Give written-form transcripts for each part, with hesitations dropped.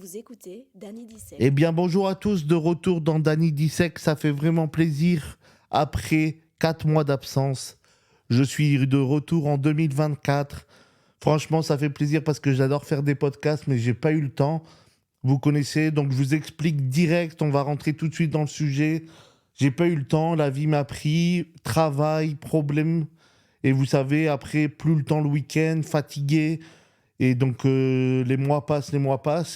Vous écoutez Danny Dissect. Eh bien, bonjour à tous, de retour dans Danny Dissect. Ça fait vraiment plaisir. Après 4 mois d'absence, je suis de retour en 2024. Franchement, ça fait plaisir parce que j'adore faire des podcasts, mais j'ai pas eu le temps. Vous connaissez, donc je vous explique direct. On va rentrer tout de suite dans le sujet. J'ai pas eu le temps, la vie m'a pris, travail, problème. Et vous savez, après, plus le temps le week-end, fatigué. Et donc, les mois passent.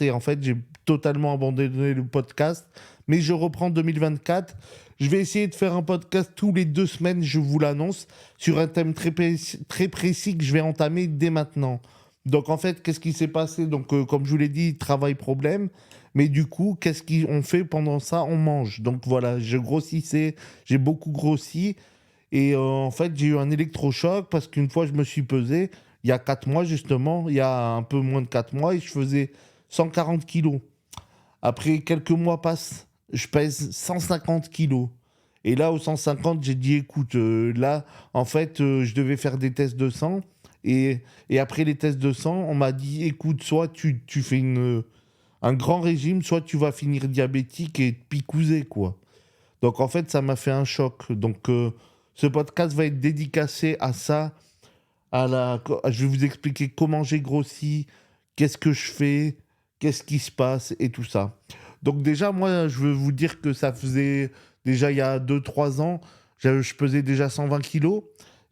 Et en fait, j'ai totalement abandonné le podcast. Mais je reprends 2024. Je vais essayer de faire un podcast tous les 2 semaines, je vous l'annonce, sur un thème très précis que je vais entamer dès maintenant. Donc, en fait, qu'est-ce qui s'est passé? Donc, comme je vous l'ai dit, travail, problème. Mais du coup, qu'est-ce qu'on fait pendant ça? On mange. Donc, voilà, je grossissais. J'ai beaucoup grossi. Et en fait, j'ai eu un électrochoc parce qu'une fois, je me suis pesé, il y a 4 mois justement, il y a un peu moins de 4 mois, et je faisais 140 kilos. Après, quelques mois passent, je pèse 150 kilos. Et là, au 150, j'ai dit, écoute, là, en fait, je devais faire des tests de sang. Et après les tests de sang, on m'a dit, écoute, soit tu fais un grand régime, soit tu vas finir diabétique et picousé, quoi. Donc en fait, ça m'a fait un choc. Donc ce podcast va être dédicacé à ça. Je vais vous expliquer comment j'ai grossi, qu'est-ce que je fais, qu'est-ce qui se passe et tout ça. Donc déjà, moi, je veux vous dire que ça faisait déjà il y a 2 3 ans, je pesais déjà 120 kilos.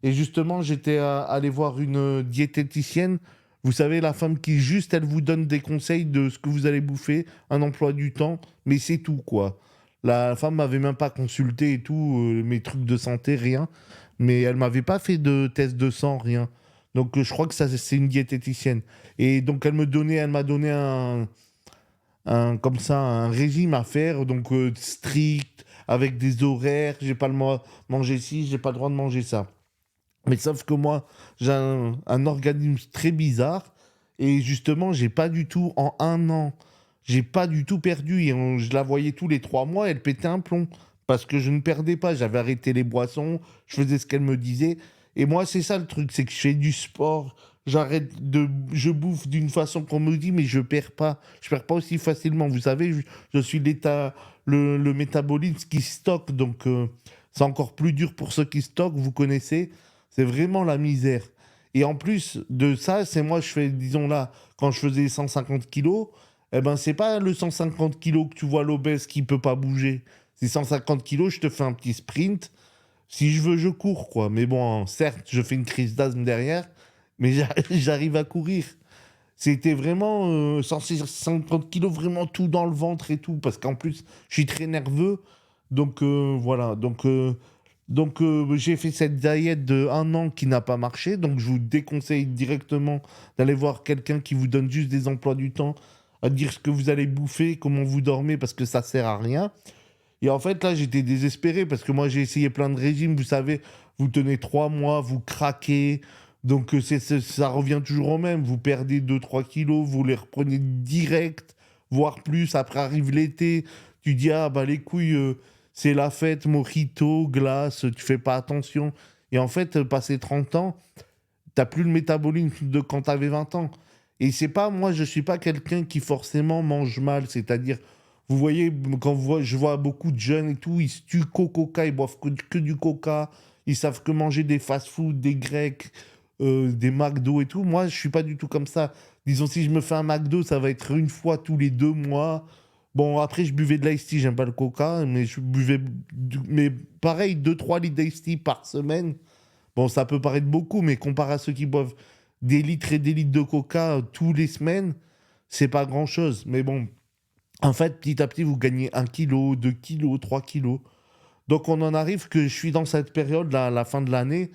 Et justement, j'étais allé voir une diététicienne. Vous savez, la femme qui juste, elle vous donne des conseils de ce que vous allez bouffer, un emploi du temps, mais c'est tout, quoi. La femme m'avait même pas consulté et tout, mes trucs de santé, rien. Mais elle m'avait pas fait de test de sang, rien. Donc je crois que ça, c'est une diététicienne. Et donc elle m'a donné comme ça, un régime à faire, donc strict, avec des horaires. J'ai pas le droit de manger ci, j'ai pas le droit de manger ça. Mais sauf que moi, j'ai un organisme très bizarre. Et justement, j'ai pas du tout, en un an, j'ai pas du tout perdu. Et je la voyais tous les 3 mois, elle pétait un plomb. Parce que je ne perdais pas. J'avais arrêté les boissons, je faisais ce qu'elle me disait. Et moi, c'est ça le truc, c'est que je fais du sport. Je bouffe d'une façon qu'on me dit, mais je perds pas. Je perds pas aussi facilement. Vous savez, je suis le métabolisme qui stocke. Donc, c'est encore plus dur pour ceux qui stockent. Vous connaissez. C'est vraiment la misère. Et en plus de ça, c'est moi, je fais, disons là, quand je faisais 150 kilos, eh ben, c'est pas le 150 kilos que tu vois l'obèse qui peut pas bouger. C'est 150 kilos, je te fais un petit sprint. Si je veux, je cours, quoi. Mais bon, certes, je fais une crise d'asthme derrière, mais j'arrive à courir. C'était vraiment 150 kilos, vraiment tout dans le ventre et tout. Parce qu'en plus, je suis très nerveux. Donc voilà. Donc, j'ai fait cette diète de 1 an qui n'a pas marché. Donc, je vous déconseille directement d'aller voir quelqu'un qui vous donne juste des emplois du temps, à dire ce que vous allez bouffer, comment vous dormez, parce que ça sert à rien. Et en fait, là, j'étais désespéré parce que moi, j'ai essayé plein de régimes. Vous savez, vous tenez 3 mois, vous craquez. Donc, ça revient toujours au même. Vous perdez 2 3 kilos, vous les reprenez direct, voire plus. Après arrive l'été, tu dis, ah, bah, les couilles, c'est la fête, mojito, glace, tu fais pas attention. Et en fait, passé 30 ans, t'as plus le métabolisme de quand t'avais 20 ans. Et c'est pas, moi, je suis pas quelqu'un qui forcément mange mal. C'est-à-dire, vous voyez, je vois beaucoup de jeunes et tout, ils se tuent qu'au coca, ils boivent que du coca, ils savent que manger des fast-food, des grecs, des McDo et tout. Moi, je suis pas du tout comme ça. Disons, si je me fais un McDo, ça va être une fois tous les 2 mois. Bon, après, je buvais de l'ice tea, j'aime pas le coca, mais je buvais, mais pareil, 2 3 litres d'ice tea par semaine. Bon, ça peut paraître beaucoup, mais comparé à ceux qui boivent des litres et des litres de coca tous les semaines, c'est pas grand-chose. Mais bon, en fait, petit à petit, vous gagnez 1 kilo, 2 kilos, 3 kilos. Donc, on en arrive que je suis dans cette période, là, à la fin de l'année.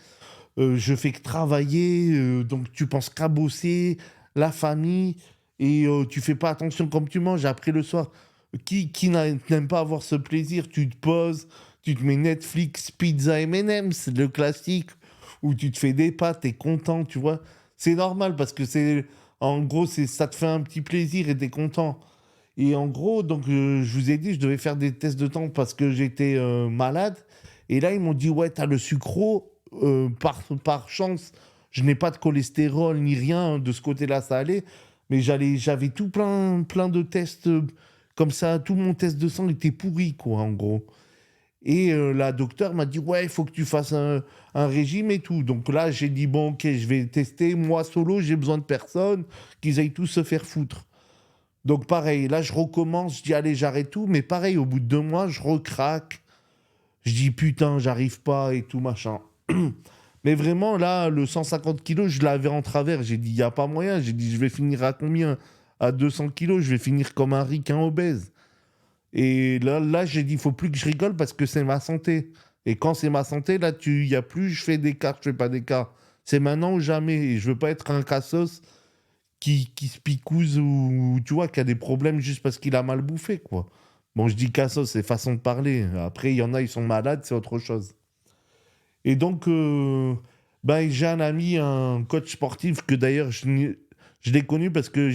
Je fais que travailler, donc tu penses qu'à bosser, la famille, et tu fais pas attention comme tu manges. Après le soir, n'aime pas avoir ce plaisir? Tu te poses, tu te mets Netflix, pizza M&M's, le classique, où tu te fais des pâtes, t'es content, tu vois. C'est normal parce que en gros, ça te fait un petit plaisir et t'es content. Et en gros, donc, je vous ai dit, je devais faire des tests de temps parce que j'étais malade. Et là, ils m'ont dit, ouais, t'as le sucre. Par chance, je n'ai pas de cholestérol ni rien. De ce côté-là, ça allait. Mais j'avais tout plein de tests comme ça. Tout mon test de sang était pourri, quoi, en gros. Et la docteure m'a dit, ouais, il faut que tu fasses un régime et tout. Donc là, j'ai dit, bon, ok, je vais tester. Moi, solo, j'ai besoin de personne, qu'ils aillent tous se faire foutre. Donc pareil, là, je recommence, je dis, allez, j'arrête tout. Mais pareil, au bout de 2 mois, je recraque. Je dis, putain, j'arrive pas et tout, machin. Mais vraiment, là, le 150 kilos, je l'avais en travers. J'ai dit, il n'y a pas moyen. J'ai dit, je vais finir à combien? À 200 kilos, je vais finir comme un ricain obèse. Et là j'ai dit, il faut plus que je rigole parce que c'est ma santé. Et quand c'est ma santé, là, il y a plus, je fais des cas, je fais pas des cas. C'est maintenant ou jamais. Et je veux pas être un cassos qui se picouse ou, tu vois, qui a des problèmes juste parce qu'il a mal bouffé, quoi. Bon, je dis cassos, c'est façon de parler. Après, il y en a, ils sont malades, c'est autre chose. Et donc, ben, j'ai un ami, un coach sportif, que d'ailleurs, je l'ai connu parce que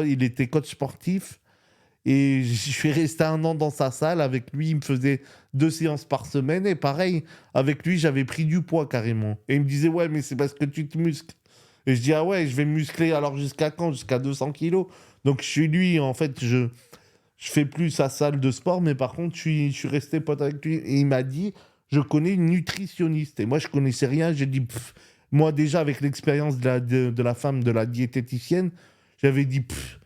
il était coach sportif. Et je suis resté 1 an dans sa salle. Avec lui, il me faisait 2 séances par semaine. Et pareil, avec lui, j'avais pris du poids carrément. Et il me disait, ouais, mais c'est parce que tu te muscles. Et je dis, ah ouais, je vais me muscler alors jusqu'à quand? Jusqu'à 200 kilos. Donc chez lui, en fait, je fais plus sa salle de sport, mais par contre, je suis resté pote avec lui. Et il m'a dit, je connais une nutritionniste. Et moi, je connaissais rien. J'ai dit, pff, moi déjà, avec l'expérience de la femme, de la diététicienne, j'avais dit, pff,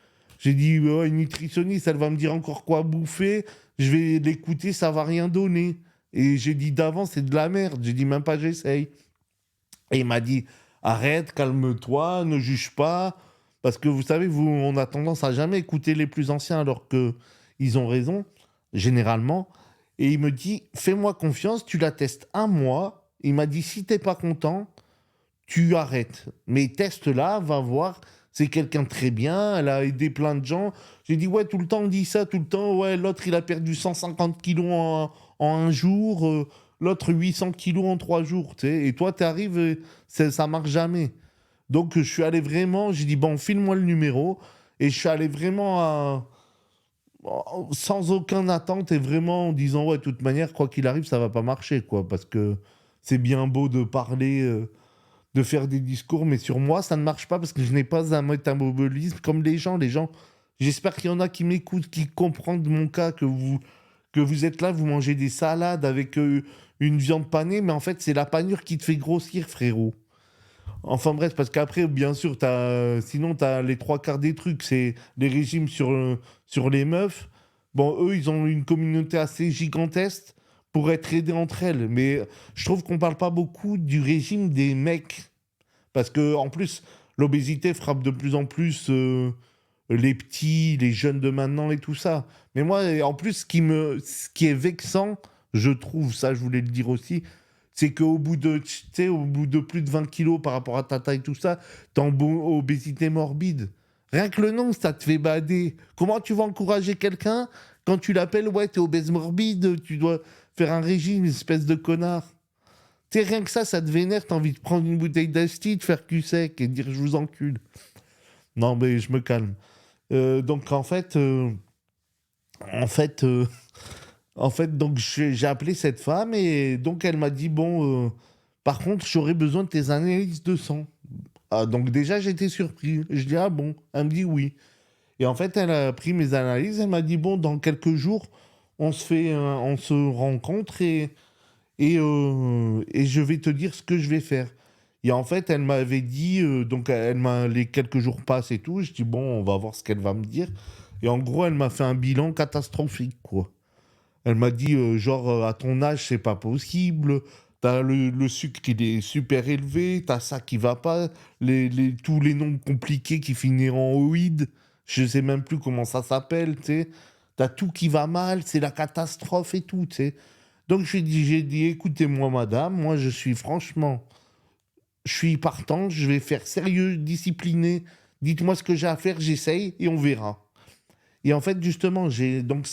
j'ai dit, ouais, une nutritionniste, elle va me dire encore quoi bouffer. Je vais l'écouter, ça va rien donner. Et j'ai dit d'avant, c'est de la merde. J'ai dit, même pas, j'essaye. Et il m'a dit, arrête, calme-toi, ne juge pas. Parce que vous savez, on a tendance à jamais écouter les plus anciens alors que ils ont raison, généralement. Et il me dit, fais-moi confiance, tu la testes 1 mois. Il m'a dit, si t'es pas content, tu arrêtes. Mais teste-la, va voir. C'est quelqu'un de très bien, elle a aidé plein de gens. J'ai dit, ouais, tout le temps on dit ça, tout le temps, ouais, l'autre il a perdu 150 kilos en 1 jour, l'autre 800 kilos en 3 jours, tu sais. Et toi, tu arrives, ça marche jamais. Donc je suis allé vraiment, j'ai dit, bon, file-moi le numéro. Et je suis allé vraiment sans aucune attente et vraiment en disant, ouais, de toute manière, quoi qu'il arrive, ça va pas marcher, quoi. Parce que c'est bien beau de parler. De faire des discours, mais sur moi, ça ne marche pas parce que je n'ai pas un métabolisme comme les gens. Les gens, j'espère qu'il y en a qui m'écoutent, qui comprennent mon cas, que vous êtes là, vous mangez des salades avec une viande panée, mais en fait, c'est la panure qui te fait grossir, frérot. Enfin bref, parce qu'après, bien sûr, sinon, tu as les 3 quarts des trucs, c'est les régimes sur les meufs. Bon, eux, ils ont une communauté assez gigantesque pour être aidés entre elles. Mais je trouve qu'on parle pas beaucoup du régime des mecs. Parce que en plus, l'obésité frappe de plus en plus les petits, les jeunes de maintenant et tout ça. Mais moi, en plus, ce qui est vexant, je trouve, ça je voulais le dire aussi, c'est qu'au bout de, tu sais, au bout de plus de 20 kilos par rapport à ta taille, tout ça, t'es en obésité morbide. Rien que le nom, ça te fait bader. Comment tu vas encourager quelqu'un quand tu l'appelles, ouais, t'es obèse morbide, tu dois faire un régime, espèce de connard. T'es rien que ça te vénère, t'as envie de prendre une bouteille d'asti, de faire cul sec et de dire je vous encule. Non, mais je me calme. Donc en fait, donc j'ai appelé cette femme et donc elle m'a dit bon, par contre, j'aurais besoin de tes analyses de sang. Ah, donc déjà j'étais surpris. Je dis ah bon, elle me dit oui. Et en fait, elle a pris mes analyses, elle m'a dit bon, dans quelques jours, on se rencontre et je vais te dire ce que je vais faire. Et en fait, elle m'avait dit, donc les quelques jours passent et tout, je dis, bon, on va voir ce qu'elle va me dire. Et en gros, elle m'a fait un bilan catastrophique, quoi. Elle m'a dit, genre, à ton âge, c'est pas possible, t'as le sucre, il est super élevé, t'as ça qui va pas, tous les noms compliqués qui finissent en oïd, je sais même plus comment ça s'appelle, tu sais. T'as tout qui va mal, c'est la catastrophe et tout, tu sais. Donc j'ai dit, écoutez-moi madame, moi je suis partant, je vais faire sérieux, discipliné, dites-moi ce que j'ai à faire, j'essaye et on verra. Et en fait justement, donc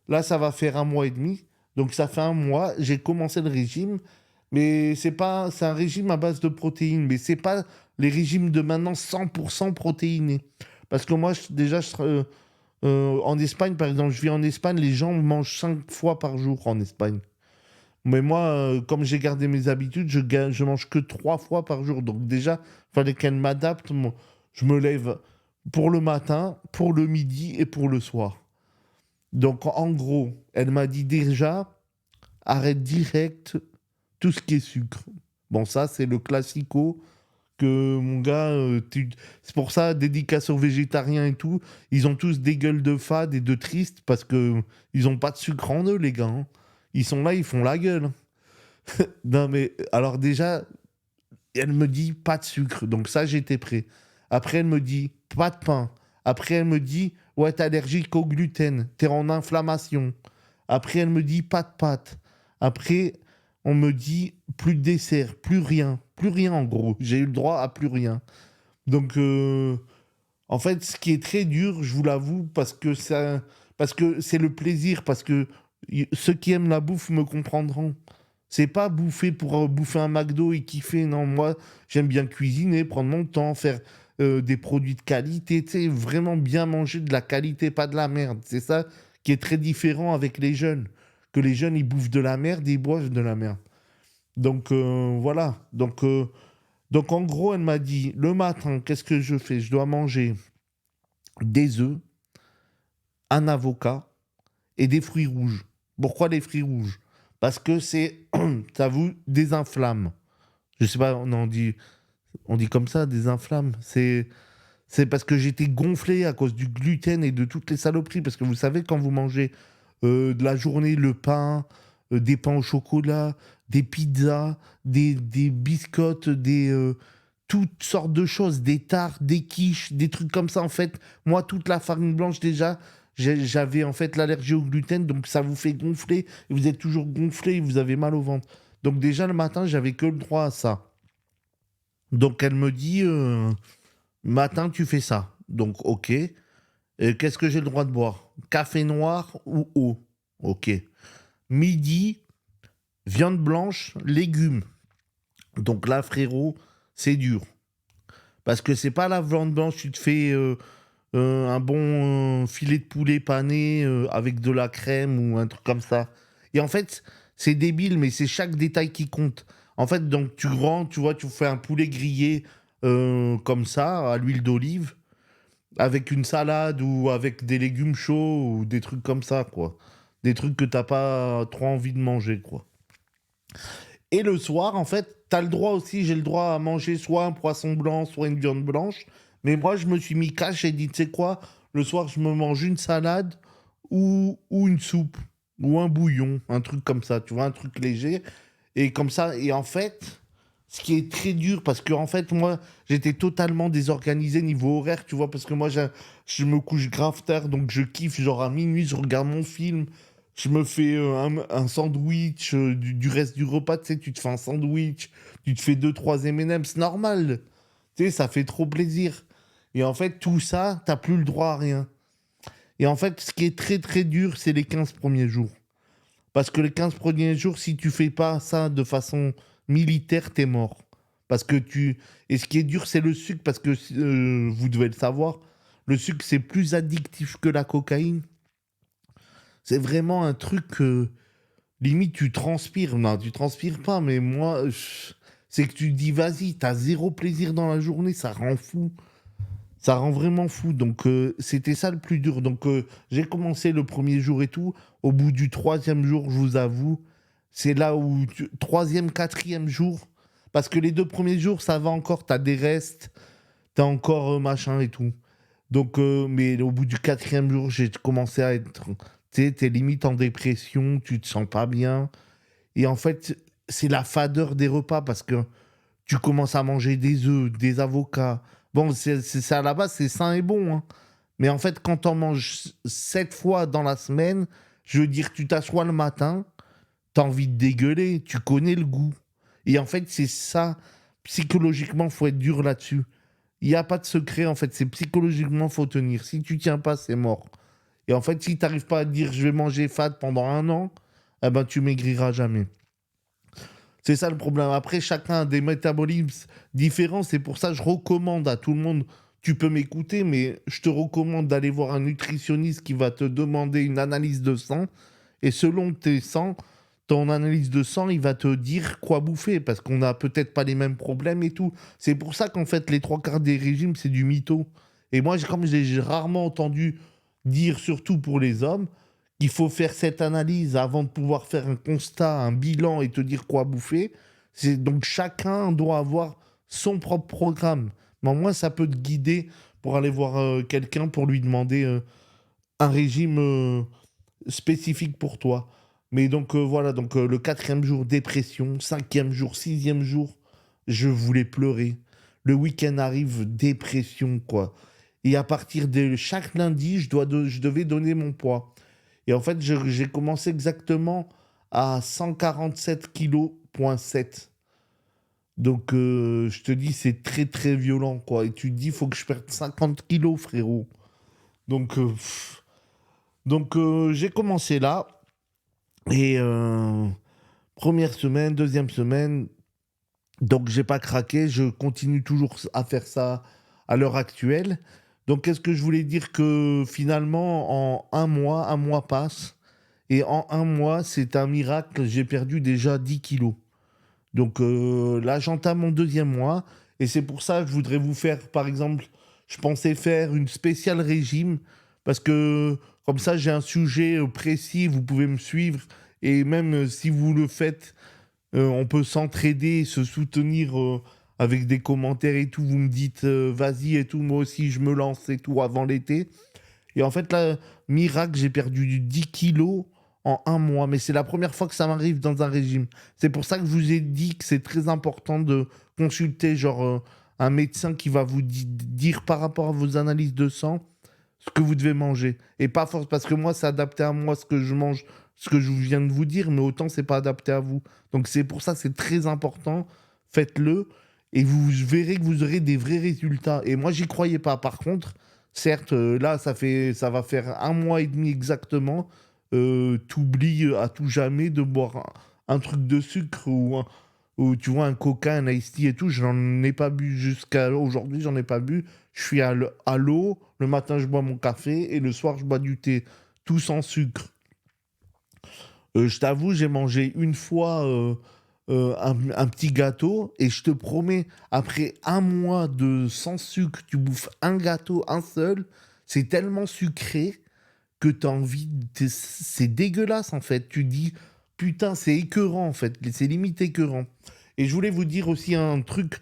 là ça va faire 1 mois et demi, donc ça fait 1 mois, j'ai commencé le régime, mais c'est un régime à base de protéines, mais c'est pas les régimes de maintenant 100% protéinés. Parce que moi déjà, en Espagne par exemple, je vis en Espagne, les gens mangent 5 fois par jour en Espagne. Mais moi, comme j'ai gardé mes habitudes, je mange que 3 fois par jour. Donc déjà, il fallait qu'elle m'adapte. Moi, je me lève. pour le matin, pour le midi et pour le soir. Donc, en gros, elle m'a dit déjà, arrête direct tout ce qui est sucre. Bon, ça, c'est le classico que mon gars, c'est pour ça, dédicace aux végétariens et tout, ils ont tous des gueules de fade et de tristes parce que ils ont pas de sucre en eux, les gars, hein. Ils sont là, ils font la gueule. Non, mais alors déjà, elle me dit pas de sucre, donc ça, j'étais prêt. Après, elle me dit pas de pain. Après, elle me dit, ouais, t'es allergique au gluten, t'es en inflammation. Après, elle me dit pas de pâtes. Après, on me dit plus de dessert, plus rien en gros. J'ai eu le droit à plus rien. Donc, en fait, ce qui est très dur, je vous l'avoue, parce que c'est le plaisir, parce que ceux qui aiment la bouffe me comprendront. C'est pas bouffer pour bouffer un McDo et kiffer. Non, moi, j'aime bien cuisiner, prendre mon temps, faire des produits de qualité, tu sais, vraiment bien manger de la qualité, pas de la merde. C'est ça qui est très différent avec les jeunes. Que les jeunes, ils bouffent de la merde et ils boivent de la merde. Donc, voilà. Donc, en gros, elle m'a dit, le matin, qu'est-ce que je fais? Je dois manger des œufs, un avocat et des fruits rouges. Pourquoi les fruits rouges? Parce que c'est, ça vous désinflamme. Je sais pas, on dit comme ça, désinflamme. C'est parce que j'étais gonflé à cause du gluten et de toutes les saloperies. Parce que vous savez, quand vous mangez de la journée le pain, des pains au chocolat, des pizzas, des biscottes, toutes sortes de choses, des tartes, des quiches, des trucs comme ça. En fait, moi, toute la farine blanche, déjà, j'avais en fait l'allergie au gluten, donc ça vous fait gonfler. Et vous êtes toujours gonflé et vous avez mal au ventre. Donc déjà, le matin, j'avais que le droit à ça. Donc elle me dit, matin, tu fais ça. Donc, ok. Qu'est-ce que j'ai le droit de boire? Café noir ou eau? Ok. Midi, viande blanche, légumes. Donc là, frérot, c'est dur. Parce que c'est pas la viande blanche, tu te fais un bon filet de poulet pané avec de la crème ou un truc comme ça. Et en fait, c'est débile, mais c'est chaque détail qui compte. En fait, donc tu rentres, tu vois, tu fais un poulet grillé comme ça, à l'huile d'olive, avec une salade ou avec des légumes chauds ou des trucs comme ça, quoi. Des trucs que t'as pas trop envie de manger, quoi. Et le soir, en fait, t'as le droit aussi, j'ai le droit à manger soit un poisson blanc, soit une viande blanche. Mais moi, je me suis mis cash et dit, tu sais quoi, le soir, je me mange une salade ou une soupe ou un bouillon, un truc comme ça, tu vois, un truc léger. Et comme ça, et en fait, ce qui est très dur, parce que en fait, moi, j'étais totalement désorganisé niveau horaire, tu vois, parce que moi, je me couche grave tard, donc je kiffe, genre à minuit, je regarde mon film, je me fais un sandwich du reste du repas, tu sais, tu te fais un sandwich, tu te fais deux, trois M&M, c'est normal, tu sais, ça fait trop plaisir. Et en fait, tout ça, t'as plus le droit à rien. Et en fait, ce qui est très très dur, c'est les 15 premiers jours. Parce que les 15 premiers jours, si tu fais pas ça de façon militaire, t'es mort. Parce que tu... Et ce qui est dur, c'est le sucre, parce que vous devez le savoir, le sucre, c'est plus addictif que la cocaïne. C'est vraiment un truc que, limite, tu transpires. Non, tu transpires pas, mais moi, c'est que tu te dis, vas-y, t'as zéro plaisir dans la journée, ça rend fou. Ça rend vraiment fou. Donc, c'était ça le plus dur. Donc, j'ai commencé le premier jour et tout. Au bout du troisième jour, je vous avoue, c'est là où... Troisième, quatrième jour. Parce que les deux premiers jours, ça va encore. T'as des restes. T'as encore machin et tout. Donc, mais au bout du quatrième jour, j'ai commencé à être... Tu sais, t'es limite en dépression. Tu te sens pas bien. Et en fait, c'est la fadeur des repas parce que tu commences à manger des œufs, des avocats. Bon, c'est à la base, c'est sain et bon, hein. Mais en fait, quand on mange 7 fois dans la semaine, je veux dire, tu t'assois le matin, t'as envie de dégueuler, tu connais le goût. Et en fait, c'est ça, psychologiquement, faut être dur là-dessus. Il n'y a pas de secret, en fait, c'est psychologiquement, faut tenir. Si tu tiens pas, c'est mort. Et en fait, si tu n'arrives pas à dire, je vais manger fade pendant un an, eh ben, tu maigriras jamais. C'est ça le problème. Après, chacun a des métabolismes différents. C'est pour ça que je recommande à tout le monde, tu peux m'écouter, mais je te recommande d'aller voir un nutritionniste qui va te demander une analyse de sang. Et selon tes sangs, ton analyse de sang, il va te dire quoi bouffer, parce qu'on n'a peut-être pas les mêmes problèmes et tout. C'est pour ça qu'en fait, les trois quarts des régimes, c'est du mytho. Et moi, comme j'ai rarement entendu dire, surtout pour les hommes, qu'il faut faire cette analyse avant de pouvoir faire un constat, un bilan et te dire quoi bouffer. Donc chacun doit avoir son propre programme. Mais au moins, ça peut te guider pour aller voir quelqu'un pour lui demander un régime spécifique pour toi. Mais donc voilà, donc le quatrième jour, dépression. Cinquième jour, sixième jour, je voulais pleurer. Le week-end arrive, dépression, quoi. Et à partir de chaque lundi, je devais donner mon poids. Et en fait, j'ai commencé exactement à 147 kg, 7. Donc, je te dis, c'est très, très violent, quoi. Et tu te dis, il faut que je perde 50 kilos, frérot. Donc, j'ai commencé là. Et première semaine, deuxième semaine, donc j'ai pas craqué. Je continue toujours à faire ça à l'heure actuelle. Donc, qu'est-ce que je voulais dire que finalement, en un mois passe. Et en un mois, c'est un miracle, j'ai perdu déjà 10 kilos. Donc là, j'entame mon deuxième mois. Et c'est pour ça que je voudrais vous faire, par exemple, je pensais faire une spéciale régime. Parce que comme ça, j'ai un sujet précis, vous pouvez me suivre. Et même si vous le faites, on peut s'entraider, se soutenir avec des commentaires et tout. Vous me dites, vas-y et tout, moi aussi, je me lance et tout avant l'été. Et en fait, là, miracle, j'ai perdu 10 kilos en un mois. Mais c'est la première fois que ça m'arrive dans un régime. C'est pour ça que je vous ai dit que c'est très important de consulter genre un médecin qui va vous dire par rapport à vos analyses de sang ce que vous devez manger. Et pas force parce que moi, c'est adapté à moi ce que je mange, ce que je viens de vous dire, mais autant c'est pas adapté à vous. Donc c'est pour ça c'est très important. Faites-le et vous verrez que vous aurez des vrais résultats. Et moi, j'y croyais pas. Par contre, certes, là, ça va faire un mois et demi exactement. T'oublies à tout jamais de boire un truc de sucre ou tu vois un coca, un iced tea et tout. J'en ai pas bu jusqu'à aujourd'hui, j'en ai pas bu. Je suis à l'eau. Le matin, je bois mon café et le soir, je bois du thé. Tout sans sucre. Je t'avoue, j'ai mangé une fois un petit gâteau et je te promets, après un mois de sans sucre, tu bouffes un gâteau, un seul. C'est tellement sucré que tu as envie. C'est dégueulasse en fait. Tu dis, putain, c'est écœurant en fait. C'est limite écœurant. Et je voulais vous dire aussi un truc,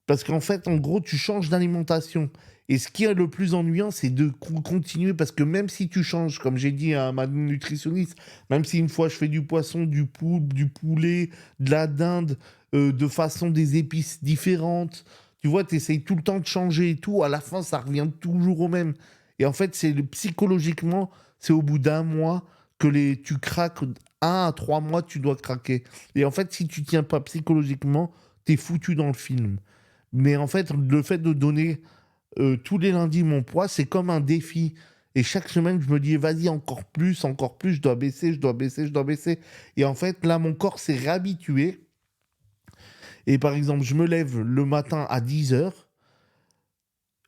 parce qu'en fait, en gros, tu changes d'alimentation. Et ce qui est le plus ennuyant, c'est de continuer, parce que même si tu changes, comme j'ai dit à ma nutritionniste, même si une fois je fais du poisson, du poulet, de la dinde, de façon des épices différentes, tu vois, tu essayes tout le temps de changer et tout, à la fin, ça revient toujours au même. Et en fait, psychologiquement, c'est au bout d'un mois que tu craques, 1 à 3 mois, tu dois craquer. Et en fait, si tu tiens pas psychologiquement, t'es foutu dans le film. Mais en fait, le fait de donner tous les lundis mon poids, c'est comme un défi. Et chaque semaine, je me dis, vas-y, encore plus, je dois baisser, je dois baisser, je dois baisser. Et en fait, là, mon corps s'est réhabitué. Et par exemple, je me lève le matin à 10 heures,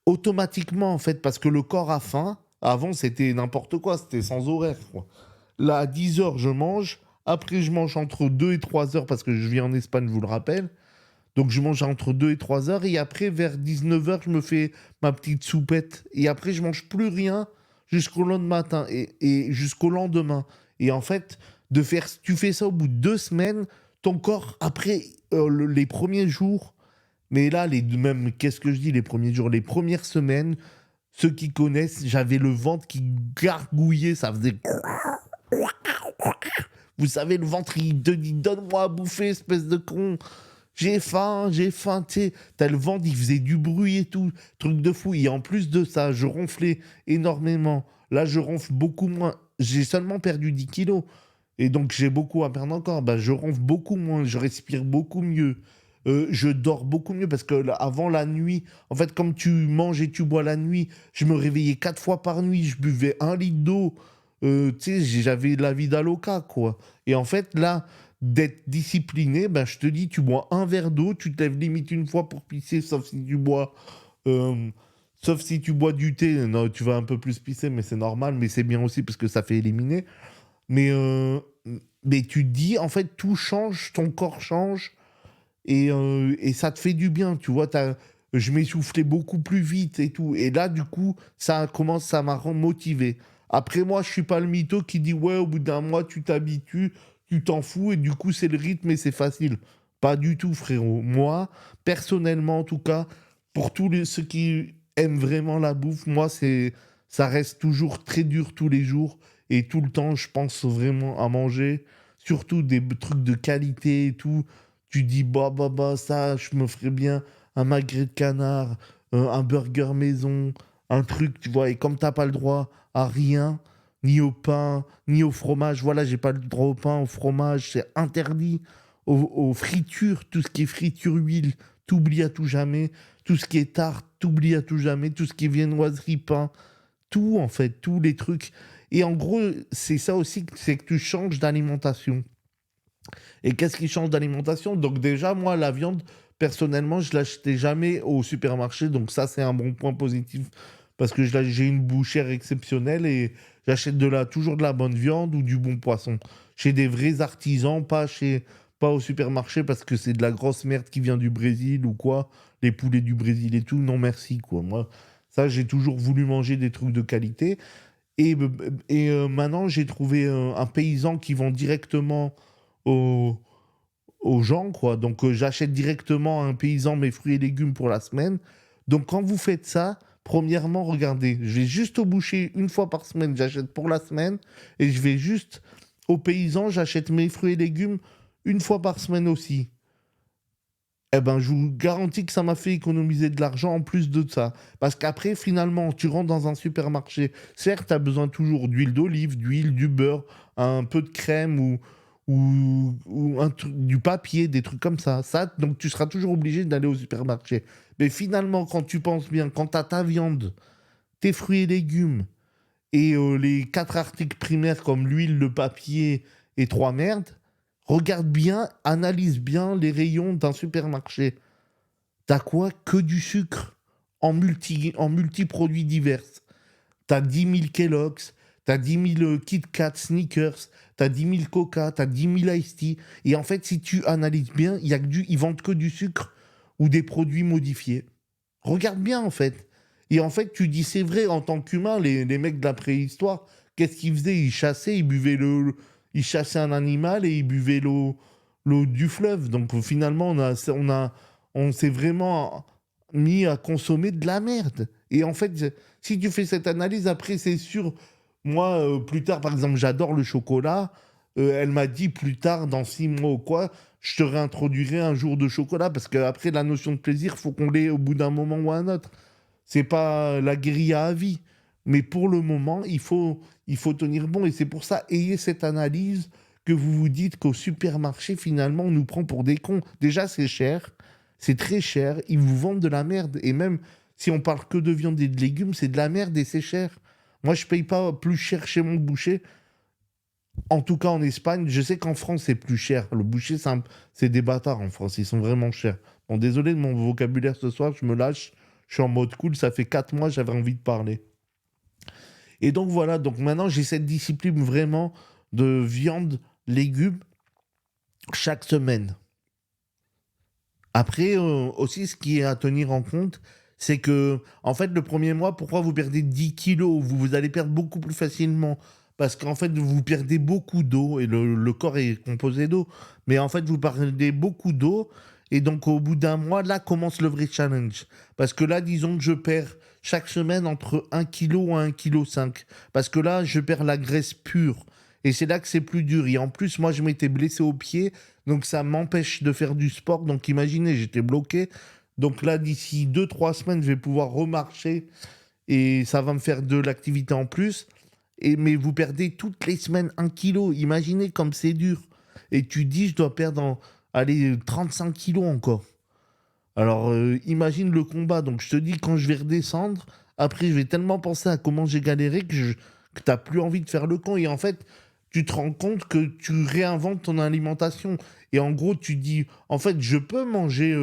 automatiquement, en fait, parce que le corps a faim. Avant, c'était n'importe quoi, c'était sans horaire, quoi. Là, à 10 heures, je mange. Après, je mange entre 2 et 3 heures, parce que je vis en Espagne, je vous le rappelle. Donc je mange entre 2 et 3 heures et après vers 19 heures, je me fais ma petite soupette et après je mange plus rien jusqu'au lendemain matin et jusqu'au lendemain. Et en fait, tu fais ça au bout de 2 semaines, ton corps après les premiers jours, mais là même qu'est-ce que je dis les premiers jours, les premières semaines, ceux qui connaissent, j'avais le ventre qui gargouillait, ça faisait vous savez le ventre il te dit donne-moi à bouffer espèce de con. J'ai faim, tu sais. T'as le ventre, il faisait du bruit et tout, truc de fou. Et en plus de ça, je ronflais énormément. Là, je ronfle beaucoup moins. J'ai seulement perdu 10 kilos. Et donc, j'ai beaucoup à perdre encore. Bah, je ronfle beaucoup moins, je respire beaucoup mieux. Je dors beaucoup mieux parce que avant la nuit, en fait, comme tu manges et tu bois la nuit, je me réveillais 4 fois par nuit, je buvais 1 litre d'eau. Tu sais, j'avais la vie d'Aloca, quoi. Et en fait, là, d'être discipliné, ben, je te dis, tu bois un verre d'eau, tu te lèves limite une fois pour pisser, euh, sauf si tu bois du thé, non, tu vas un peu plus pisser, mais c'est normal, mais c'est bien aussi parce que ça fait éliminer. Mais, euh, mais tu te dis, en fait, tout change, ton corps change, et ça te fait du bien, tu vois, je m'essoufflais beaucoup plus vite et tout. Et là, du coup, ça m'a motivé. Après, moi, je suis pas le mytho qui dit, ouais, au bout d'un mois, tu t'habitues, tu t'en fous, et du coup, c'est le rythme et c'est facile. Pas du tout, frérot. Moi, personnellement, en tout cas, pour ceux qui aiment vraiment la bouffe, moi, ça reste toujours très dur tous les jours. Et tout le temps, je pense vraiment à manger. Surtout des trucs de qualité et tout. Tu dis, bah, ça, je me ferais bien un magret de canard, un burger maison, un truc, tu vois. Et comme t'as pas le droit à rien, ni au pain, ni au fromage, voilà, j'ai pas le droit au pain, au fromage, c'est interdit. Aux fritures, tout ce qui est friture huile, t'oublies à tout jamais. Tout ce qui est tarte, t'oublies à tout jamais. Tout ce qui est viennoiserie, pain, tout en fait, tous les trucs. Et en gros, c'est ça aussi, c'est que tu changes d'alimentation. Et qu'est-ce qui change d'alimentation? Donc déjà, moi, la viande, personnellement, je l'achetais jamais au supermarché. Donc ça, c'est un bon point positif. Parce que j'ai une bouchère exceptionnelle et j'achète toujours de la bonne viande ou du bon poisson. Chez des vrais artisans, pas au supermarché parce que c'est de la grosse merde qui vient du Brésil ou quoi. Les poulets du Brésil et tout. Non, merci, quoi. Moi, ça, j'ai toujours voulu manger des trucs de qualité. Maintenant, j'ai trouvé un paysan qui vend directement aux, aux gens, quoi. Donc, j'achète directement à un paysan mes fruits et légumes pour la semaine. Donc, quand vous faites ça, premièrement, regardez, je vais juste au boucher une fois par semaine, j'achète pour la semaine, et je vais juste au paysan, j'achète mes fruits et légumes une fois par semaine aussi. Eh ben, je vous garantis que ça m'a fait économiser de l'argent en plus de ça. Parce qu'après, finalement, tu rentres dans un supermarché. Certes, tu as besoin toujours d'huile d'olive, d'huile, du beurre, un peu de crème ou du papier, des trucs comme ça. Donc, tu seras toujours obligé d'aller au supermarché. Mais finalement, quand tu penses bien, quand tu as ta viande, tes fruits et légumes et les quatre articles primaires comme l'huile, le papier et trois merdes, regarde bien, analyse bien les rayons d'un supermarché. T'as quoi? Que du sucre en multi-produits divers. T'as 10 000 Kellogg's, t'as 10 000 Kit Kat, Snickers, t'as 10 000 Coca, t'as 10 000 Ice Tea. Et en fait, si tu analyses bien, ils vendent que du sucre ou des produits modifiés. Regarde bien, en fait. Et en fait, tu dis, c'est vrai, en tant qu'humain, les mecs de la préhistoire, qu'est-ce qu'ils faisaient? Ils chassaient, ils chassaient un animal et ils buvaient l'eau du fleuve. Donc finalement, on s'est vraiment mis à consommer de la merde. Et en fait, si tu fais cette analyse, après, c'est sûr, moi, plus tard, par exemple, j'adore le chocolat. Elle m'a dit plus tard, dans 6 mois ou quoi, je te réintroduirai un jour de chocolat parce qu'après, la notion de plaisir, faut qu'on l'ait au bout d'un moment ou un autre. C'est pas la guérilla à vie. Mais pour le moment, il faut tenir bon. Et c'est pour ça, ayez cette analyse que vous vous dites qu'au supermarché, finalement, on nous prend pour des cons. Déjà, c'est cher. C'est très cher. Ils vous vendent de la merde. Et même si on parle que de viande et de légumes, c'est de la merde et c'est cher. Moi, je paye pas plus cher chez mon boucher. En tout cas, en Espagne, je sais qu'en France, c'est plus cher. Le boucher, c'est des bâtards en France. Ils sont vraiment chers. Bon, désolé de mon vocabulaire ce soir, je me lâche. Je suis en mode cool. Ça fait 4 mois, j'avais envie de parler. Et donc voilà, donc maintenant, j'ai cette discipline vraiment de viande, légumes, chaque semaine. Après, aussi, ce qui est à tenir en compte, c'est que, en fait, le premier mois, pourquoi vous perdez 10 kilos? Vous allez perdre beaucoup plus facilement. Parce qu'en fait, vous perdez beaucoup d'eau et le corps est composé d'eau. Mais en fait, vous perdez beaucoup d'eau. Et donc, au bout d'un mois, là commence le vrai challenge. Parce que là, disons que je perds chaque semaine entre 1 kilo et 1,5 kg. Parce que là, je perds la graisse pure. Et c'est là que c'est plus dur. Et en plus, moi, je m'étais blessé au pied. Donc ça m'empêche de faire du sport. Donc imaginez, j'étais bloqué. Donc là, d'ici 2 3 semaines, je vais pouvoir remarcher et ça va me faire de l'activité en plus. Mais vous perdez toutes les semaines 1 kilo. Imaginez comme c'est dur. Et tu dis, je dois perdre allez, 35 kilos encore. Alors imagine le combat. Donc je te dis, quand je vais redescendre, après je vais tellement penser à comment j'ai galéré que t'as plus envie de faire le camp. Et en fait, tu te rends compte que tu réinventes ton alimentation. Et en gros, tu dis, en fait, je peux manger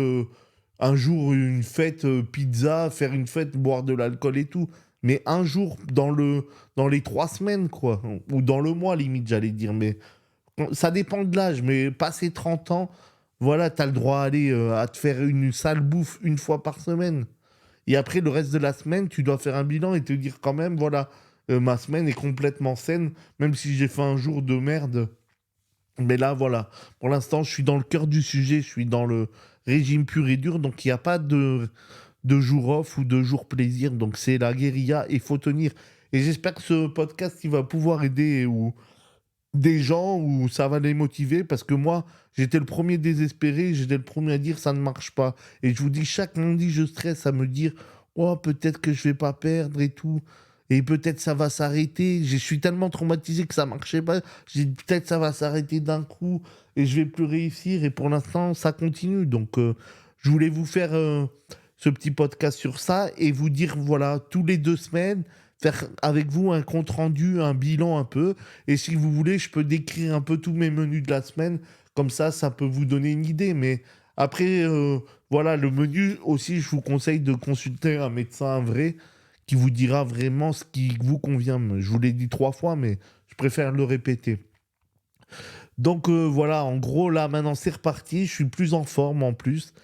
un jour une fête pizza, faire une fête, boire de l'alcool et tout. Mais un jour dans les 3 semaines, quoi. Ou dans le mois, limite, j'allais dire. Mais ça dépend de l'âge. Mais passer 30 ans, voilà, tu as le droit à te faire une sale bouffe une fois par semaine. Et après, le reste de la semaine, tu dois faire un bilan et te dire quand même, voilà, ma semaine est complètement saine, même si j'ai fait un jour de merde. Mais là, voilà, pour l'instant, je suis dans le cœur du sujet, je suis dans le régime pur et dur, donc il n'y a pas de jour off ou de jour plaisir. Donc c'est la guérilla et il faut tenir. Et j'espère que ce podcast il va pouvoir aider ou des gens où ça va les motiver parce que moi j'étais le premier désespéré, j'étais le premier à dire ça ne marche pas. Et je vous dis chaque lundi je stresse à me dire oh peut-être que je vais pas perdre et tout. Et peut-être ça va s'arrêter. Je suis tellement traumatisé que ça marchait pas. J'ai dit peut-être ça va s'arrêter d'un coup et je vais plus réussir. Et pour l'instant ça continue. Donc je voulais vous faire ce petit podcast sur ça et vous dire, voilà, tous les 2 semaines, faire avec vous un compte rendu, un bilan un peu. Et si vous voulez, je peux décrire un peu tous mes menus de la semaine. Comme ça peut vous donner une idée. Mais après, voilà, le menu aussi, je vous conseille de consulter un médecin un vrai qui vous dira vraiment ce qui vous convient. Je vous l'ai dit 3 fois, mais je préfère le répéter. Donc voilà, en gros, là, maintenant, c'est reparti. Je suis plus en forme en plus.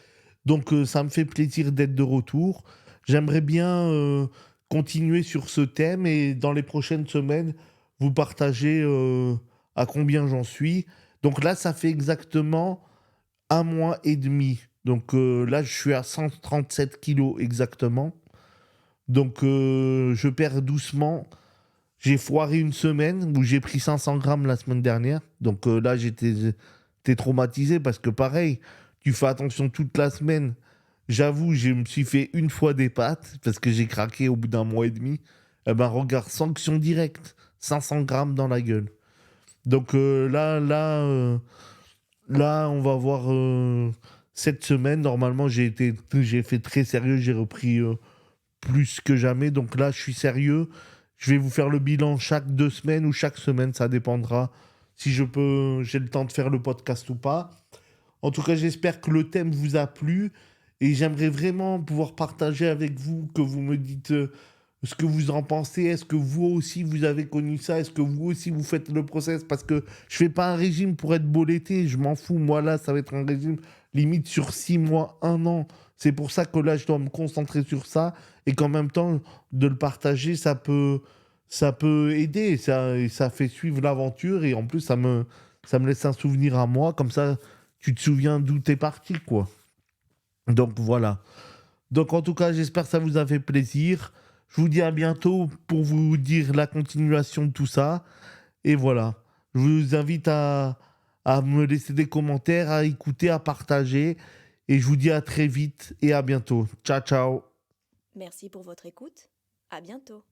Donc ça me fait plaisir d'être de retour. J'aimerais bien continuer sur ce thème et dans les prochaines semaines, vous partager à combien j'en suis. Donc là, ça fait exactement 1 mois et demi. Donc là, je suis à 137 kilos exactement. Donc je perds doucement. J'ai foiré une semaine où j'ai pris 500 grammes la semaine dernière. Donc là, j'étais traumatisé parce que pareil, tu fais attention toute la semaine. J'avoue, je me suis fait une fois des pâtes parce que j'ai craqué au bout d'1 mois et demi. Eh ben, regarde, sanction directe. 500 grammes dans la gueule. Donc là, on va voir cette semaine. Normalement, j'ai fait très sérieux. J'ai repris plus que jamais. Donc là, je suis sérieux. Je vais vous faire le bilan chaque 2 semaines ou chaque semaine. Ça dépendra si j'ai le temps de faire le podcast ou pas. En tout cas, j'espère que le thème vous a plu et j'aimerais vraiment pouvoir partager avec vous, que vous me dites ce que vous en pensez. Est-ce que vous aussi vous avez connu ça? Est-ce que vous aussi vous faites le process? Parce que je fais pas un régime pour être beau l'été, je m'en fous. Moi là, ça va être un régime limite sur 6 mois, 1 an. C'est pour ça que là, je dois me concentrer sur ça et qu'en même temps, de le partager, ça peut aider. Ça fait suivre l'aventure et en plus, ça me laisse un souvenir à moi. Comme ça, tu te souviens d'où t'es parti, quoi. Donc voilà. Donc en tout cas, j'espère que ça vous a fait plaisir. Je vous dis à bientôt pour vous dire la continuation de tout ça. Et voilà. Je vous invite à me laisser des commentaires, à écouter, à partager. Et je vous dis à très vite et à bientôt. Ciao, ciao. Merci pour votre écoute. À bientôt.